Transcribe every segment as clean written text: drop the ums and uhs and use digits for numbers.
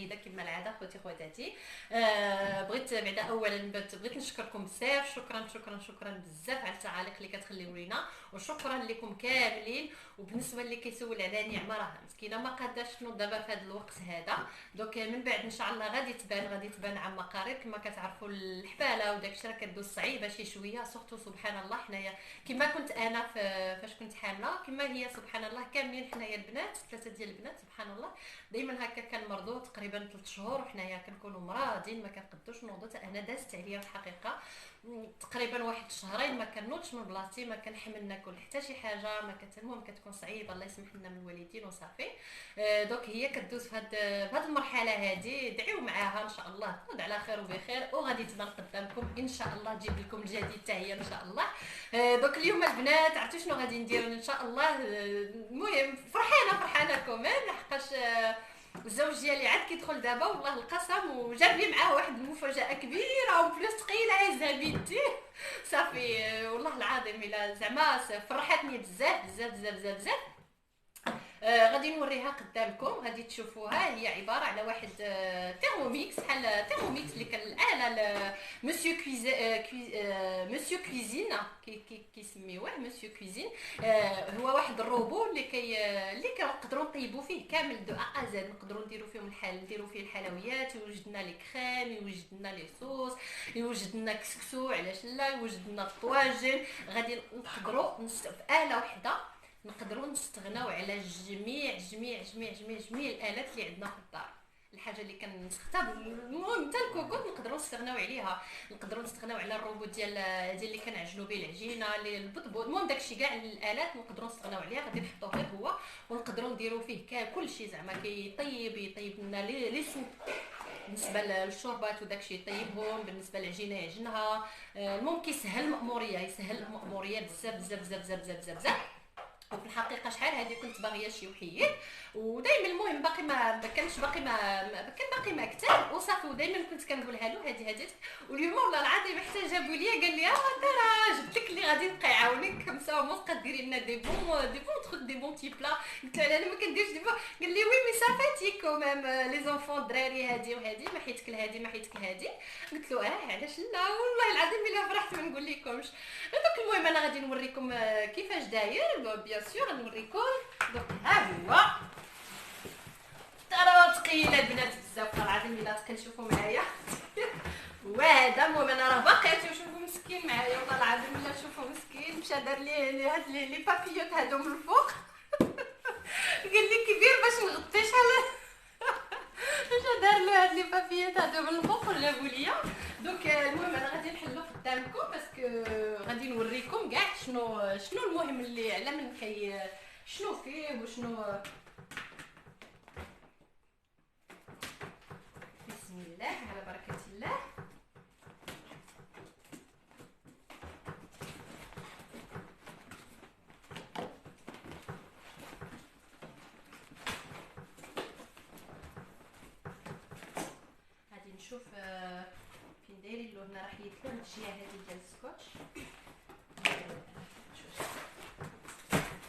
التحيه كما العاده خوتي خواتاتي. بغيت بعدا اولا بغيت نشكركم بزاف، شكرا بزاف على التعاليق اللي كتخليو لينا، وشكرا لكم كاملين. وبالنسبه اللي كيسول على نعمه راه مسكينه ما قاداش تنوض دابا في هذا الوقت هذا، دوك من بعد ان شاء الله غادي تبان عما قريب. كما كتعرفوا الحباله وداكشي راه كدوز صعيبه شي شويه، سورتو سبحان الله حنايا كما كنت انا فاش كنت حامله، كما هي سبحان الله كاملين حنايا البنات، ثلاثه ديال البنات سبحان الله دائما هكا كنمرضوا تقريبا 3 شهور وحنايا كنكونوا مرادين ما كنقدوش نوضوا. انا دازت عليا الحقيقه تقريبا واحد شهرين ما كنوضش من بلاصتي، ما كنحمل ناكل حتى شي حاجه، ما المهم كتكون صعيبه الله يسمح لنا من الوالدين وصافي. دوك هي كدوز في هاد المرحله هادي، دعيو معاها ان شاء الله تنوض على خير وبخير وغادي تبان قدامكم ان شاء الله، تجيب لكم الجديد حتى هي ان شاء الله. دوك اليوم البنات عرفتوا شنو غادي ندير ان شاء الله. المهم فرحانه كومين لحقاش الزوج ديالي عاد كيدخل دابا والله القسم، وجاب لي معاه واحد المفاجاه كبيره وبلوس ثقيله عايزها بيدي صافي. والله العظيم الا زعما فرحتني بزاف. غادي نوريها قدامكم، غادي تشوفوها. هي عباره على واحد تيرموميكس، بحال تيرموميكس اللي كان الاله مسيو مسيو كويزين كيسميوه مسيو كويزين. هو واحد الروبو اللي كنقدروا نطيبوا فيه كامل دو ا زد، نقدروا نديروا فيهم نديروا فيه الحلويات، يوجد لنا لي كريم، يوجد لنا لي صوص، يوجد لنا كسكسو علاش لا، يوجد لنا الطواجن. غادي نقدروا في اله واحده نقدروا نستغناو على جميع الالات اللي عندنا في الدار. الحاجه اللي كنستخدم المهم حتى الكوكوط نقدروا نستغناو عليها، نقدروا نستغناو على الروبوت ديال اللي كنعجنوا به العجينه، البطبوط، المهم داكشي كاع الالات نقدروا نستغناو عليها. غادي نحطوه غير هو ونقدروا نديروا فيه كلشي، زعما يطيب لنا لي سوب بالنسبه للشوربات وداكشي يطيبهم، بالنسبه للعجينه يعجنها. المهم كيسهل المأموريه بزاف. وفي الحقيقه شحال هذه كنت باغيه شي وحيد، ودائما المهم باقي ما كتاب وصافي، ودائما كنت كنقولها له هذه واليوم والله العظيم حتى جابوا لي قال لي ترى جبت لك اللي غادي يبقى يعاونك خمسه ونص قديري لنا دي بون تروك دي بون تي بلا. قلت له انا ما كنديرش دي بون، قال لي وي مي صافاتي كوميم لي زونفون دراري هذه ما حيتك هذه. قلت له علاش لا، والله العظيم الا فرحت ما نقول لكمش. دوك المهم انا غادي نوريكم كيفاش داير بيان سور نوريكم. دوك ها هو ترى ثقيله البنات بزاف العظيم الا كنشوفوا معايا وهذا المهم انا راه باقي تشوفوا مسكين معايا والله العظيم الا شوفوا مسكين مشى دار لي هاد لي بابيوت هادو من الفوق قال لي كبير باش نغطي شحال مشى دار له هاد لي بابيوت هادو من الفوق وجابوا ليا. دونك المهم انا غادي نحلو قدامكم باسكو غادي نوريكم كاع شنو المهم اللي على من شنو فيه وشنو. بسم الله على بركه الله. غادي نشوف فين دايرين له هنا، راح يدير الجهه هذه ديال السكوتش.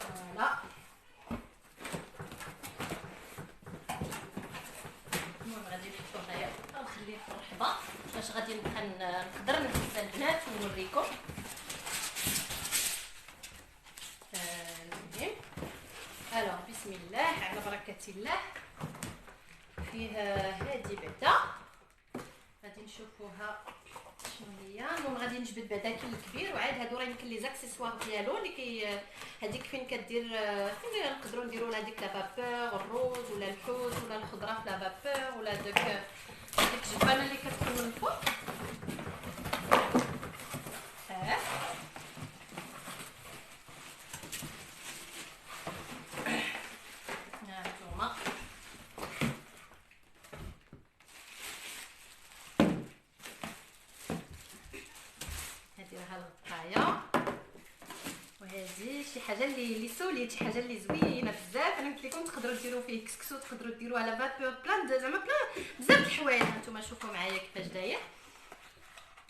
فوالا المهم غادي نحطو هنايا ونخليه في الرحبه باش غادي نقدر نهز البنات ونوريكم. المهم الو بسم الله على بركه الله. فيها هذه بعدا غادي نشوفوها شنو هي. المهم غادي نجبد بعدا كاين الكبير وعاد هادو راه يمكن لي زاكسيسوار ديالو اللي هذيك فين كدير فين نقدروا نديروا لها ديك لا فابور الروز ولا الحوت ولا الخضره في لا فابور ولا ديك الجبانه اللي كتكون من الفوق. هانتوما هادي راها الغطايه، وهذه شي حاجه اللي سوليت، شي حاجه اللي زوينه بزاف. انا قلت لكم تقدروا ديروا فيه كسكسو، تقدروا ديروه على فابور بلان زعما بلان بزاف د الحوايج. هانتوما شوفوا معايا كيفاش داير.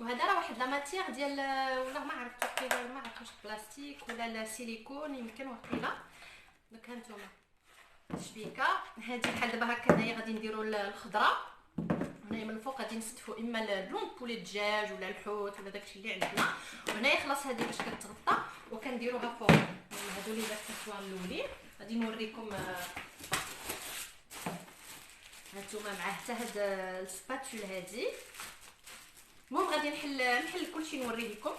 وهذا راه واحد لا ماتيغ ديال ولا ما عرفت ما عرفت واش بلاستيك ولا لا سيليكون يمكن وقيله. دوك هانتوما الشبيكه هذه بحال دابا هكا. هنايا غادي نديروا الخضره، هنايا من الفوق غادي نستفوا اما البلون بولي الدجاج ولا الحوت ولا داكشي اللي عندنا. وهنايا خلاص هذه باش كتغطى وكنديروها فوق. هادو لي زاكسيسوار الاولين غادي نوريكم. هانتوما مع حتى هاد السباتول هادي. المهم غادي نحل كلشي نوريه لكم.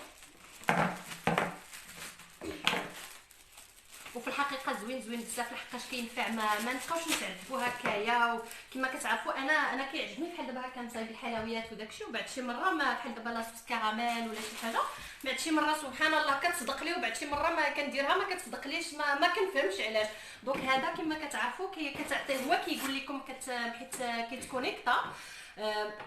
وفي الحقيقه زوين بزاف لحقاش كينفع. ما نبقاوش نتعذبوا هكايا. وكما كتعرفوا انا كيعجبني بحال دابا هكا نصايب الحلويات وداكشي، وبعد شي مره ما بحال دابا لاصوص كراميل ولا شي حاجه، بعد شي مره سبحان الله كتصدق لي، وبعد شي مره ما كنديرها ما كتصدقليش. ما كنفهمش علاش. دونك هذا كما كتعرفوا كتعطي هو كيقول لكم حيت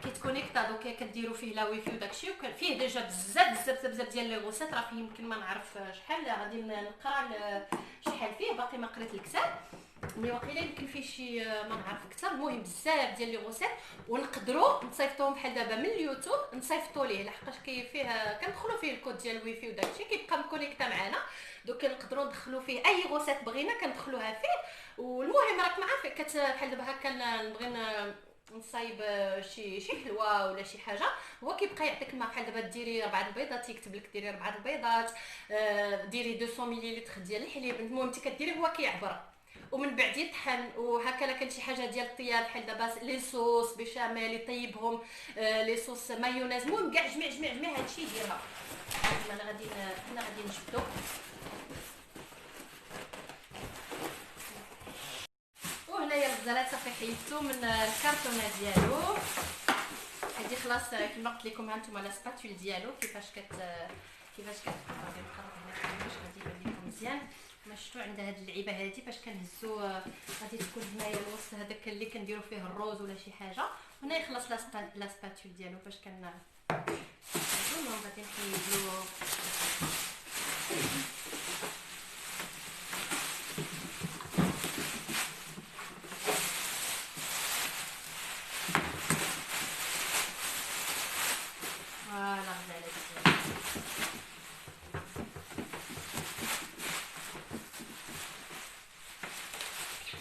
كيتكونيكتا دونك كديروا فيه لا ويفي وداكشي. وكان فيه ديجا بزاف ديال لي غوسيت. راه فيه يمكن ما نعرف شحال، غادي نقرا شحال فيه، باقي ما قريت الكتاب مي واقيلا يمكن فيه شي ما نعرف كثر. المهم بزاف ديال لي غوسيت ونقدروا نصيفطوهم بحال دابا من اليوتيوب نصيفطوا ليه، لحقاش فيه كندخلوا فيه الكود ديال الويفي وداكشي كيبقى مكونيكتا معنا. دوك نقدروا ندخلوا فيه اي غوسيت بغينا كندخلوها فيه. والمهم راك عارف بحال دابا هكا نبغي نصايب شي حلوه ولا شي حاجه، هو كيبقى يعطيك الماء. بحال دابا ديري 4 البيضات يكتب لك ديري 4 البيضات، ديري 200 مليلتر ديال الحليب. المهم انت كديري هو كيعبر ومن بعد يطحن. وهكا لا كان شي حاجه ديال الطياب بحال دابا لي صوص بيشاميل يطيبهم، لي صوص مايونيز. المهم كاع جميع هادشي يديرها. انا غادي نجبدو. وهنايا الغزالات صافي حيدتو من الكرتونه ديالو. هادي خلاص كما قلت لكم. هانتوما لا سباتول ديالو كيفاش كتكون. غادي نقرب هنا باش غادي يبان لكم مزيان. ما شفتوا عندها هاد اللعيبه هادي باش كنهزو. غادي تكون هنايا الوسط هذاك اللي كنديروا فيه الروز ولا شي حاجه. هنايا خلاص لا سباتول ديالو باش غادي نحيدو.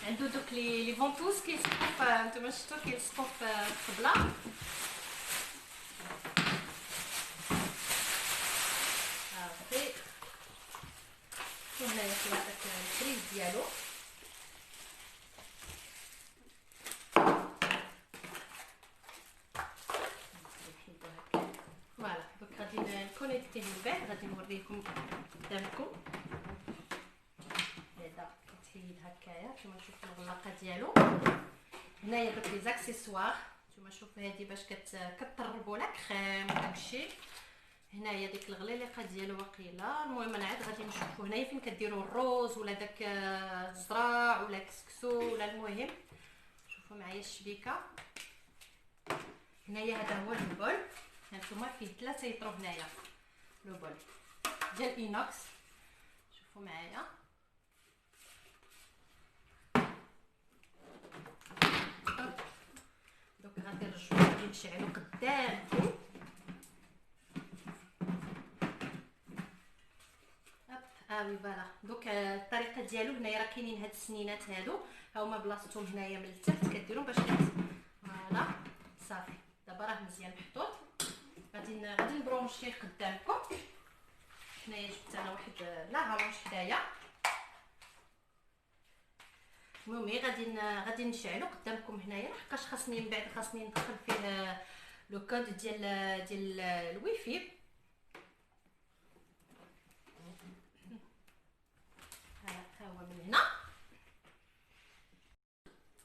عنده دوك لي فونتوز كيلصقوا نتوما شفتوا كيلصقوا في الطبله. صافي. وهنايا خلاص داك الكريز ديالو. فوالا دوك غادي نكونيكتيه من بعد. غادي نوريكم قدامكم. هذا كتحيد هكايا. نتوما شوفوا الغلاقه ديالو. هنايا دوك لي زاكسيسوار. نتوما شوفوا هذه باش كتطربوا لا كريم وداكشي. هنايا ديك الغليليقه ديالو واقيلا. المهم انا عاد غادي نشوفوا هنايا فين كديروا الروز ولا داك الزراع ولا كسكسو ولا. المهم شوفوا معايا الشبيكه. هنايا هذا هو البول. هانتوما فيه 3 يطرو. هنايا لو بول ديال اينوكس. شوفوا معايا. دوك غادي نرجعو غادي نشعلو قدامكم. وي فوالا. دوك الطريقه ديالو هنايا راه كاينين هاد السنينات هادو ها هما بلاصتهم هنايا من التحت كديرهم باش فوالا. صافي دابا راه مزيان محطوط. غادي نبرونشيه قدامكم. هنايا جبت انا واحد لاهالونج حدايا. المهم غادي نشعلو قدامكم هنايا لحقاش خاصني من بعد ندخل فيه لو كود ديال الويفي. ها هو من هنا.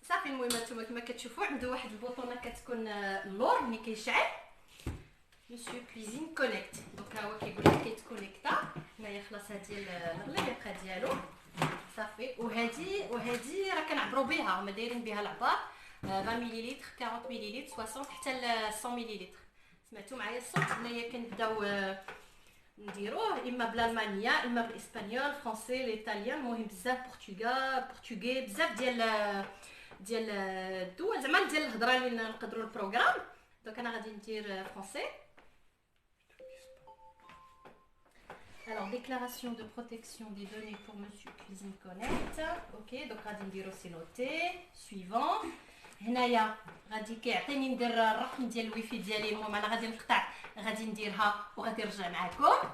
صافي. المهم نتوما كما كتشوفوا عنده واحد البوطونه كتكون اللور ملي كيشعل مسيو كويزين كونيكت. دونك ها هو كيقول لك كيتكونيكتا. هنايا خلاص هادي الغليقه ديالو. صافي. وهذه راه كنعبروا بها. هما دايرين بها العبار 20 مليلتر 40 مليلتر 60 حتى ل 100 مليلتر. سمعتوا معايا الصوت. هنايا كنبداو نديروه اما بالالمانيه اما بالاسبانيول فرونسي الايطاليان. المهم بزاف برتغالي بزاف ديال الدول زعما ديال الهضره اللي نقدروا البروغرام. دونك انا غادي ندير فرونسي. Alors, déclaration de protection des données pour Monsieur Cuisine Connect. Ok, donc غادي نديرو سي نوتي سويفون. هنايا غادي كيعطيني ندير الرقم ديال الويفي ديالي. المهم انا غادي نقطع، غادي نديرها وغادي نرجع معكم.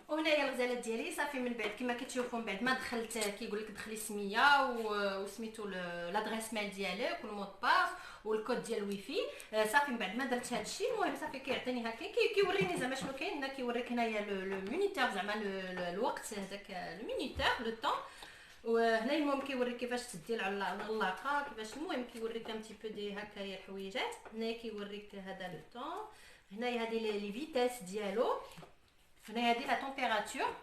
وهنايا الغزالات ديالي صافي. من بعد كما كتشوفوا، من بعد ما دخلت كيقول لك دخلي سميه وسميتو لادريس ميل ديالك والمود باس والكود ديال الويفي. صافي من بعد ما درت هذا الشيء، المهم صافي كيعطيني هكا كيوريني زعما شنو كاين. هنا كيوريك هنايا لو مونيتور، زعما الوقت هذاك المونيتور لو طون. وهنا المهم كيوريك كيفاش تدير على الغلاقه، كيفاش المهم كيوريك ان تي بو دي هكايا الحويجات. هنايا كيوريك هذا لو طون. هنايا هذه لي فيتاس ديالو. هنا هذه لا تمبيراتور.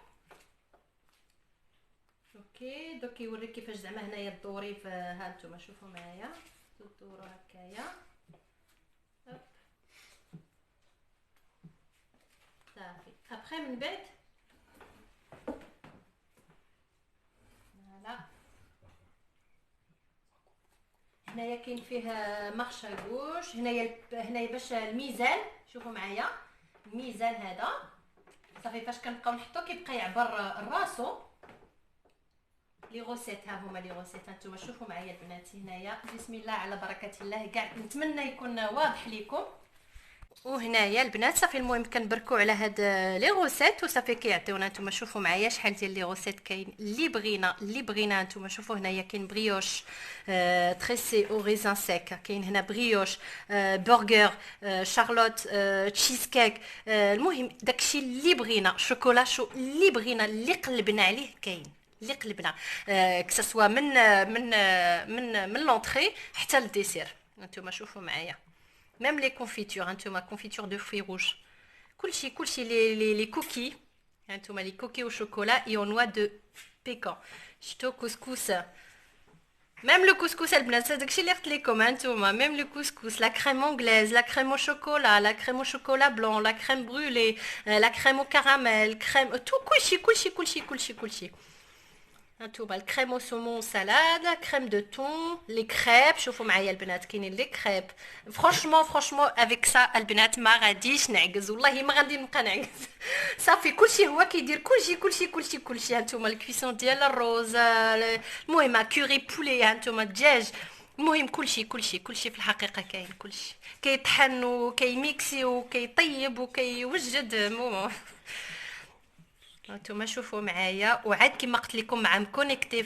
اوكي دوك كيوريك كيفاش زعما هنايا الدوري. ها نتوما شوفوا معايا تدورو هكايا. صافي ابخي من بعد فوالا. هنايا كاين فيه مارش غوش. هنايا باش الميزان. شوفوا معايا الميزان هذا صافي فاش كنبقاو نحطو كيبقى يعبر الراسو. لي غوسيت ها هما لي غوسيت. هانتوما شوفوا معايا البنات هنايا. بسم الله على بركه الله. كاع نتمنى يكون واضح لكم. وهنايا البنات صافي المهم كنبركو على هاد لي غوسيت وصافي كيعطيونا. نتوما شوفوا معايا شحال ديال لي غوسيت كاين اللي بغينا. نتوما شوفوا هنايا كاين بريوش تريسي او ريزان سيك، كاين هنا بريوش برجر شارلوت تشيز كيك. المهم داكشي اللي بغينا. شوكولا شو اللي بغينا اللي قلبنا عليه كاين اللي قلبنا. كسوا من لونطري حتى للديسير. نتوما شوفوا معايا ميم لي كونفيتور. هانتوما كونفيتور دو فوي روج. كلشي لي كوكي. هانتوما لي كوكي وشوكولا اي او نوا دو بيكون. شتو كسكس. ميم لو كسكس البنات داكشي اللي قلت لكم. هانتوما ميم لو كسكس، لا كريم انجليز، لا كريم او شوكولا، لا كريم او شوكولا بلون، لا كريم برولي، لا كريم او كراميل، كريم تو كلشي. هانتوما الكريم او سومون سالاد، كريم دو طون، لي كريب. شوفوا معايا البنات كاينين لي كريب. فرانشمون افيك سا البنات ما غاديش نعكز، والله ما غادي نبقى نعكز. صافي كلشي هو كيدير كلشي. هانتوما الكويسون ديال الروز. المهم كوري بولي. هانتوما الدجاج. المهم كلشي في الحقيقه كاين كلشي. كيطحن وكيميكسي وكيطيب وكيوجد. نتوما شوفوا معايا. وعاد كما قلت لكم مع مكونيكتي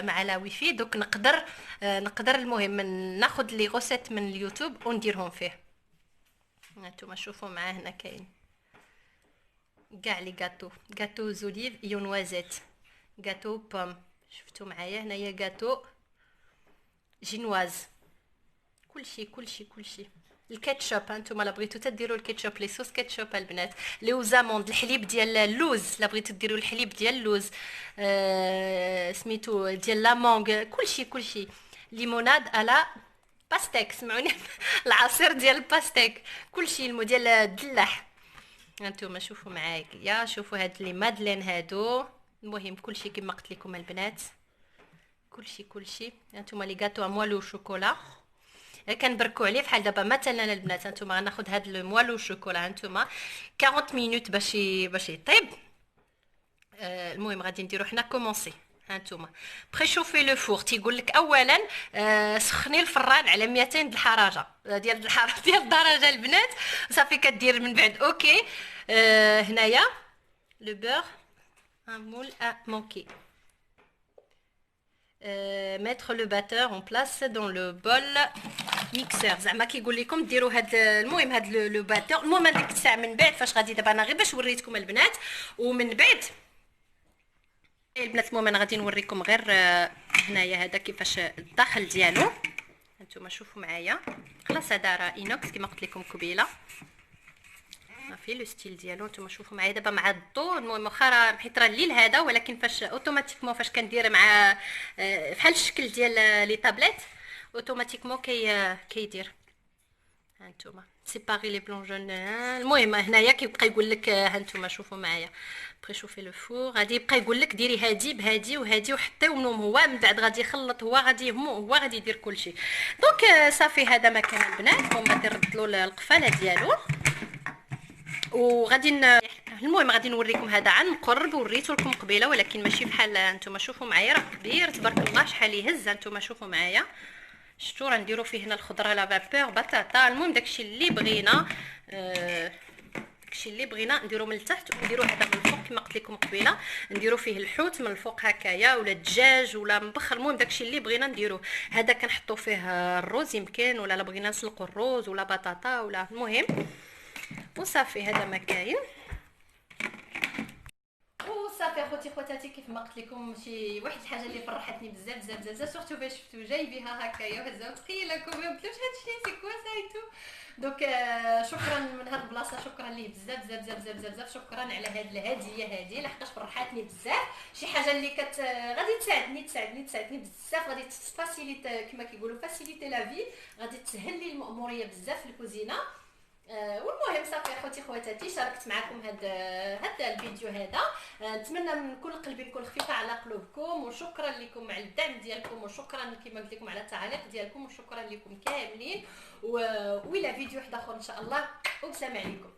مع لا ويفي دوك نقدر المهم ناخذ لي غوسيت من اليوتيوب ونديرهم فيه. نتوما شوفوا معاه هنا كاين كاع لي غاتو زوليف يونوازيت، غاتو بوم. شفتوا معايا هنايا غاتو جينواز. كلشي. الكاتشوب. هانتوما لا بغيتو تديروا الكاتشوب لي صوص كاتشوب البنات. لي وزاموند الحليب ديال اللوز. لا بغيتو ديروا الحليب ديال اللوز سميتو ديال لامونغ. كلشي. ليموناد الا باستيك. سمعوني العصير ديال الباستيك. كلشي ديال الدلاح. هانتوما شوفوا معايا. شوفوا هاد لي مادلين هادو. المهم كلشي كما قلت لكم البنات. كلشي. هانتوما لي غاتو موالو شوكولا كنبركوا عليه بحال دابا مثلا البنات. هانتوما غناخذ هاد الموالو شوكولا. هانتوما 40 مينوت باش يطيب. المهم غادي نديرو حنا كومونسي. هانتوما بريشوفي لو فور. تيقول لك اولا سخني الفران على 200 الحراره ديال الدرجه البنات. صافي كدير من بعد اوكي. هنايا لو بور ان مول ا مونكي. mettre le batteur en place dans le bol mixeur. زعما كيقول لكم ديروا هاد المهم هاد لو باتور. المهم هذيك الساعه من بعد فاش غادي دابا انا غير باش وريتكم البنات. ومن بعد البنات المهم انا غادي نوريكم غير هنايا هذا كيفاش الداخل ديالو. هانتوما شوفوا معايا. خلاص هذا راه اينوكس كما قلت لكم قبيله. صافي لو ستيل ديالو. نتوما شوفوا معايا دابا مع الضوء. المهم واخا حيت راه الليل هذا، ولكن فاش اوتوماتيكمون فاش كندير مع بحال الشكل ديال لي طابليت اوتوماتيكمون كيدير. هانتوما سيباري لي بلون جون. المهم هنايا كيبقى يقول لك هانتوما شوفوا معايا بريشوفي لو فور. غادي يبقى يقول لك ديري هادي بهادي وهادي وحطيو منهم. هو من بعد غادي يخلط. هو غادي يدير كلشي. دونك صافي هذا ما كان البنات. هما غادي نرد له القفاله ديالو وغادي المهم غادي نوريكم هذا عن قرب، وريته لكم قبيله ولكن ماشي بحال نتوما شوفوا معايا، راه كبير تبارك الله شحال يهز. نتوما شوفوا معايا، شفتوا راه نديرو فيه هنا الخضره لا فابور بطاطا. المهم داكشي اللي بغينا، داكشي اللي بغينا نديرو من التحت ونديرو هذا من الفوق كما قلت لكم قبيله، نديرو فيه الحوت من الفوق هكايا ولا الدجاج ولا مبخر. المهم داكشي اللي بغينا نديروه. هذا كنحطو فيه الروز يمكن، ولا بغينا نسلقو الروز ولا بطاطا ولا المهم. وصافي هذا ما كاين. وصافي اخوتي خواتاتي، كيف ما قلت لكم شي واحد الحاجه اللي فرحتني بزاف بزاف بزاف، سورتو باش شفتو جاي بها هكايا وهزاو تخيلكم ما قلتوش هادشي سي كوا سايتو. دونك شكرا من هاد البلاصه، شكرا ليه بزاف بزاف بزاف بزاف بزاف. شكرا على هاد الهديه هادي لحقاش فرحاتني بزاف. شي حاجه اللي غادي تساعدني بزاف، غادي تفاسيليت كما كيقولوا فاسيليتي لا في، غادي تسهل لي المأموريه بزاف في الكوزينه. والمهم صافي اخوتي خواتاتي، شاركت معكم هذا الفيديو هذا. نتمنى من كل قلبي نكون خفيفه على قلوبكم، وشكرا لكم على الدعم ديالكم، وشكرا كما قلت لكم على التعاليق ديالكم، وشكرا لكم كاملين. والى فيديو واحد اخر ان شاء الله، والسلام عليكم.